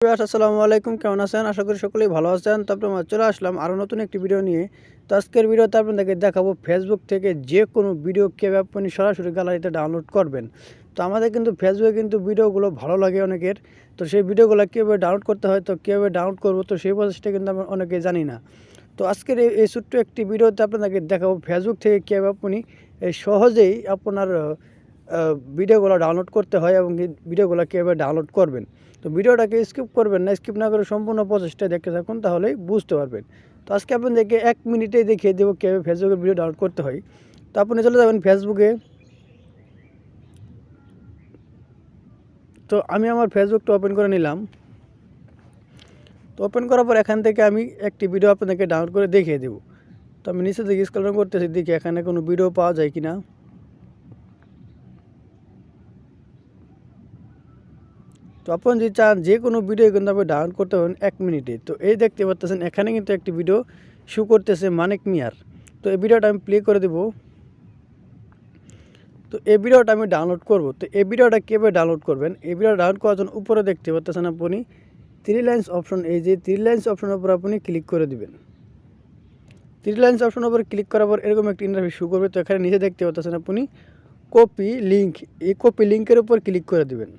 আসসালামু আলাইকুম, কেমন আছেন? আশা করি সকলেই ভালো আছেন। তো আপনারা চলে আসলাম আরও নতুন একটি ভিডিও নিয়ে। তো আজকের ভিডিওতে আপনাদেরকে দেখাবো ফেসবুক থেকে যে কোনো ভিডিও কীভাবে আপনি সরাসরি গ্যালারিতে ডাউনলোড করবেন। তো আমাদের কিন্তু ফেসবুকে কিন্তু ভিডিওগুলো ভালো লাগে অনেকের। তো সেই ভিডিওগুলো কীভাবে ডাউনলোড করতে হয়, তো কীভাবে ডাউনলোড করবো, তো সেই প্রসেসটা কিন্তু আমরা অনেকেই জানি না। তো আজকের এই ছোট্ট একটি ভিডিওতে আপনাদেরকে দেখাবো ফেসবুক থেকে কীভাবে আপনি সহজেই আপনার ভিডিওগুলো ডাউনলোড করতে হয় এবং ভিডিওগুলো কীভাবে ডাউনলোড করবেন। তো ভিডিওটাকে স্কিপ করবেন না, স্কিপ না করে সম্পূর্ণ প্রসেসটা দেখতে থাকুন, তাহলেই বুঝতে পারবেন। তো আজকে আপনাদেরকে 1 মিনিটেই দেখিয়ে দেবো কীভাবে ফেসবুকের ভিডিও ডাউনলোড করতে হয়। তো আপনি চলে যাবেন ফেসবুকে। তো আমি আমার ফেসবুকটা ওপেন করে নিলাম। তো ওপেন করার পর এখান থেকে আমি একটি ভিডিও আপনাদেরকে ডাউনলোড করে দেখিয়ে দেবো। তো আমি নিচে থেকে স্ক্রল ডাউন করতেছি, দেখি এখানে কোনো ভিডিও পাওয়া যায় কি না। তো আপনি যদি চান যে কোনো ভিডিও কিন্তু আপনি ডাউনলোড করতে পারবেন 1 মিনিটে। তো এই দেখতে পাচ্ছেন এখানে কিন্তু একটি ভিডিও শো করতেছে মানিক মিয়ার। তো এই ভিডিওটা আমি প্লে করে দেব। তো এই ভিডিওটা আমি ডাউনলোড করব। তো এই ভিডিওটা কীভাবে ডাউনলোড করবেন, এই ভিডিওটা ডাউনলোড করার জন্য উপরে দেখতে পাচ্ছেন আপনি 3 লাইন্স অপশন, এই যে 3 লাইন্স অপশনের উপর আপনি ক্লিক করে দিবেন। 3 লাইন্স অপশনের উপর ক্লিক করার পর এরকম একটি ইন্টারফেস শো করবে। তো এখানে নিচে দেখতে পাচ্ছেন আপনি কপি লিঙ্ক, এই কপি লিঙ্কের উপর ক্লিক করে দিবেন।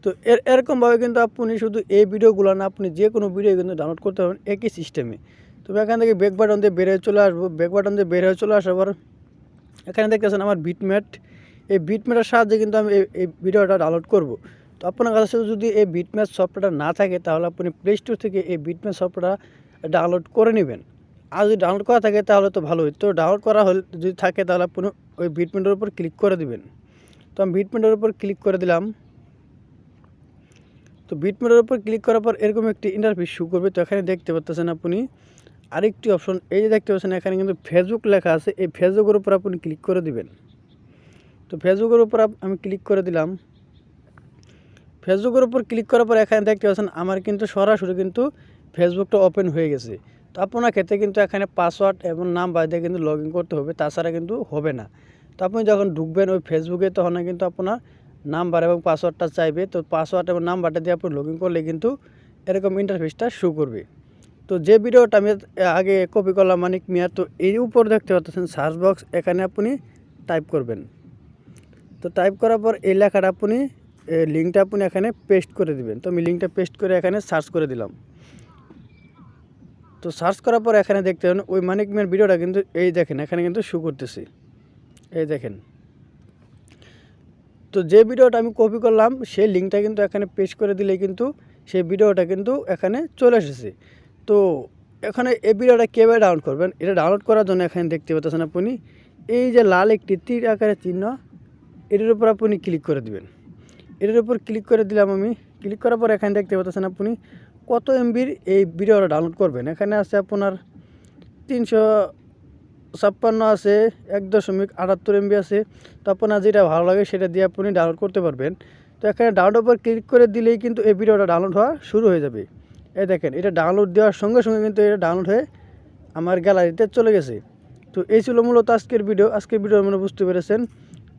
তো এরকমভাবে কিন্তু আপনি শুধু এই ভিডিওগুলো না, আপনি যে কোনো ভিডিও কিন্তু ডাউনলোড করতে পারবেন একই সিস্টেমে। তবে এখান থেকে ব্যাক বাটন দিয়ে বের হয়ে চলে আসবো। ব্যাক বাটন দিয়ে বের হয়ে চলে আসার পর এখানে দেখতেছেন আমার বিটম্যাট, এই বিটম্যাটের সাহায্যে কিন্তু আমি এই ভিডিওটা ডাউনলোড করব। তো আপনার কাছে যদি এই বিটম্যাট সফটওয়্যারটা না থাকে, তাহলে আপনি প্লে স্টোর থেকে এই বিটম্যাট সফটওয়্যারটা ডাউনলোড করে নেবেন। আর যদি ডাউনলোড করা থাকে তাহলে তো ভালোই। তো ডাউনলোড করা হলে যদি থাকে তাহলে আপনি ওই বিটম্যাটের উপর ক্লিক করে দিবেন। তো আমি বিটম্যাটের উপর ক্লিক করে দিলাম। তো বিটম্যাটের উপর ক্লিক করার পর এরকম একটি ইন্টারফেস শো করবে। তো এখানে দেখতে পাচ্ছেন আপনি আরেকটি অপশন, এই যে দেখতে পাচ্ছেন এখানে কিন্তু ফেসবুক লেখা আছে, এই ফেসবুকের উপর আপনি ক্লিক করে দিবেন। তো ফেসবুকের উপর আমি ক্লিক করে দিলাম। ফেসবুকের উপর ক্লিক করার পর এখানে দেখতে পাচ্ছেন আমার কিন্তু সরাসরি কিন্তু ফেসবুকটা ওপেন হয়ে গেছে। তো আপনার ক্ষেত্রে কিন্তু এখানে পাসওয়ার্ড এবং নাম্বার দিয়ে কিন্তু লগ ইন করতে হবে, তাছাড়া কিন্তু হবে না। তো আপনি যখন ঢুকবেন ওই ফেসবুকে, তখন কিন্তু আপনার নাম্বার এবং পাসওয়ার্ডটা চাইবে। তো পাসওয়ার্ড এবং নাম্বারটা দিয়ে আপনি লগ ইন করলে কিন্তু এরকম ইন্টারফেসটা শো করবে। তো যে ভিডিওটা আমি আগে কপি করলাম মানিক মিয়া, তো এই উপর দেখতে পাচ্ছেন সার্চ বক্স, এখানে আপনি টাইপ করবেন। তো টাইপ করার পর এই লেখাটা আপনি লিঙ্কটা আপনি এখানে পেস্ট করে দিবেন। তো আমি লিঙ্কটা পেস্ট করে এখানে সার্চ করে দিলাম। তো সার্চ করার পর এখানে দেখতে পাবেন ওই মানিক মিয়ার ভিডিওটা কিন্তু এই দেখেন এখানে কিন্তু শো করতেছে, এই দেখেন। তো যে ভিডিওটা আমি কপি করলাম সেই লিঙ্কটা কিন্তু এখানে পেস্ট করে দিলেই কিন্তু সেই ভিডিওটা কিন্তু এখানে চলে এসেছে। তো এখানে এই ভিডিওটা কীভাবে ডাউনলোড করবেন, এটা ডাউনলোড করার জন্য এখানে দেখতে পাচ্ছেন আপনি এই যে লাল একটি তীর আকারের চিহ্ন, এটার উপর আপনি ক্লিক করে দিবেন। এটার উপর ক্লিক করে দিলাম আমি। ক্লিক করার পর এখানে দেখতে পাচ্ছেন আপনি কত এমবির এই ভিডিওটা ডাউনলোড করবেন। এখানে আছে আপনার 356 আছে, 1.78 এমবি আছে। তো আপনার যেটা ভালো লাগে সেটা দিয়ে আপনি ডাউনলোড করতে পারবেন। তো এখানে ডাউনলোড উপর ক্লিক করে দিলেই কিন্তু এই ভিডিওটা ডাউনলোড হওয়া শুরু হয়ে যাবে। এই দেখেন এটা ডাউনলোড দেওয়ার সঙ্গে সঙ্গে কিন্তু এটা ডাউনলোড হয়ে আমার গ্যালারিতে চলে গেছে। তো এই ছিল মূলত আজকের ভিডিও। আজকের ভিডিও মানে বুঝতে পেরেছেন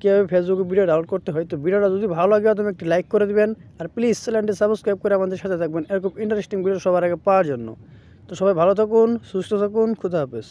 কীভাবে ফেসবুকে ভিডিও ডাউনলোড করতে হয়। তো ভিডিওটা যদি ভালো লাগে তুমি একটি লাইক করে দিবেন, আর প্লিজ চ্যানেলটি সাবস্ক্রাইব করে আমাদের সাথে থাকবেন এরকম ইন্টারেস্টিং ভিডিও সবার আগে পাওয়ার জন্য। তো সবাই ভালো থাকুন, সুস্থ থাকুন, খুদা হাফেজ।